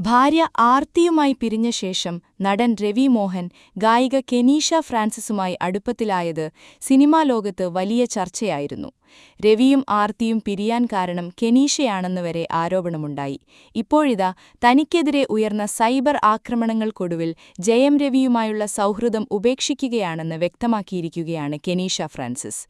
ഭാര്യ ആർത്തിയുമായി പിരിഞ്ഞ ശേഷം നടൻ രവി മോഹൻ ഗായിക കെനീഷ ഫ്രാൻസിസുമായി അടുപ്പത്തിലായത് സിനിമാ ലോകത്ത് വലിയ ചർച്ചയായിരുന്നു. രവിയും ആർത്തിയും പിരിയാൻ കാരണം കെനീഷയാണെന്ന് വരെ ആരോപണമുണ്ടായി. ഇപ്പോഴിതാ തനിക്കെതിരെ ഉയർന്ന സൈബർ ആക്രമണങ്ങൾക്കൊടുവിൽ ജയം രവിയുമായുള്ള സൗഹൃദം ഉപേക്ഷിക്കുകയാണെന്ന് വ്യക്തമാക്കിയിരിക്കുകയാണ് കെനീഷ ഫ്രാൻസിസ്.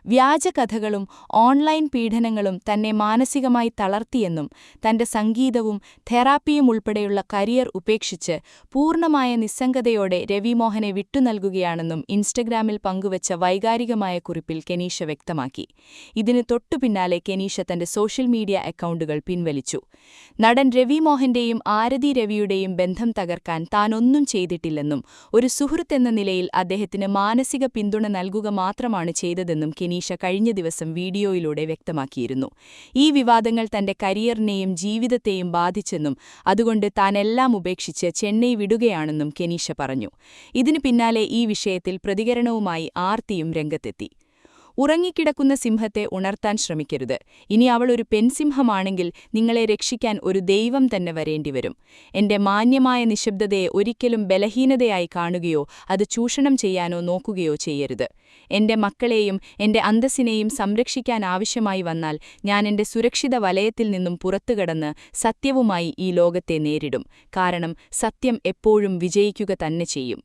വ്യാജകഥകളും ഓൺലൈൻ പീഡനങ്ങളും തന്നെ മാനസികമായി തളർത്തിയെന്നും തന്റെ സംഗീതവും തെറാപ്പിയും ഉൾപ്പെടെയുള്ള കരിയർ ഉപേക്ഷിച്ച് പൂർണ്ണമായ നിസ്സംഗതയോടെ രവി മോഹനെ വിട്ടുനൽകുകയാണെന്നും ഇൻസ്റ്റഗ്രാമിൽ പങ്കുവച്ച വൈകാരികമായ കുറിപ്പിൽ കെനീഷ വ്യക്തമാക്കി. ഇതിന് തൊട്ടുപിന്നാലെ കെനീഷ തന്റെ സോഷ്യൽ മീഡിയ അക്കൗണ്ടുകൾ പിൻവലിച്ചു. നടൻ രവി മോഹന്റെയും ആരതി രവിയുടെയും ബന്ധം തകർക്കാൻ താനൊന്നും ചെയ്തിട്ടില്ലെന്നും ഒരു സുഹൃത്തെന്ന നിലയിൽ അദ്ദേഹത്തിന് മാനസിക പിന്തുണ നൽകുക മാത്രമാണ് ചെയ്തതെന്നും കെനീഷ കഴിഞ്ഞ ദിവസം വീഡിയോയിലൂടെ വ്യക്തമാക്കിയിരുന്നു. ഈ വിവാദങ്ങൾ തന്റെ കരിയറിനെയും ജീവിതത്തെയും ബാധിച്ചെന്നും അതുകൊണ്ട് താനെല്ലാം ഉപേക്ഷിച്ച് ചെന്നൈ വിടുകയാണെന്നും കെനീഷ പറഞ്ഞു. ഇതിനു പിന്നാലെ ഈ വിഷയത്തിൽ പ്രതികരണവുമായി ആർത്തിയും രംഗത്തെത്തി. ഉറങ്ങിക്കിടക്കുന്ന സിംഹത്തെ ഉണർത്താൻ ശ്രമിക്കരുത്. ഇനി അവൾ ഒരു പെൺസിംഹമാണെങ്കിൽ നിങ്ങളെ രക്ഷിക്കാൻ ഒരു ദൈവം തന്നെ വരേണ്ടിവരും. എന്റെ മാന്യമായ നിശബ്ദതയെ ഒരിക്കലും ബലഹീനതയായി കാണുകയോ അത് ചൂഷണം ചെയ്യാനോ നോക്കുകയോ ചെയ്യരുത്. എന്റെ മക്കളെയും എന്റെ അന്തസ്സിനെയും സംരക്ഷിക്കാനാവശ്യമായി വന്നാൽ ഞാൻ എന്റെ സുരക്ഷിത വലയത്തിൽ നിന്നും പുറത്തുകടന്ന് സത്യവുമായി ഈ ലോകത്തെ നേരിടും. കാരണം സത്യം എപ്പോഴും വിജയിക്കുക തന്നെ ചെയ്യും.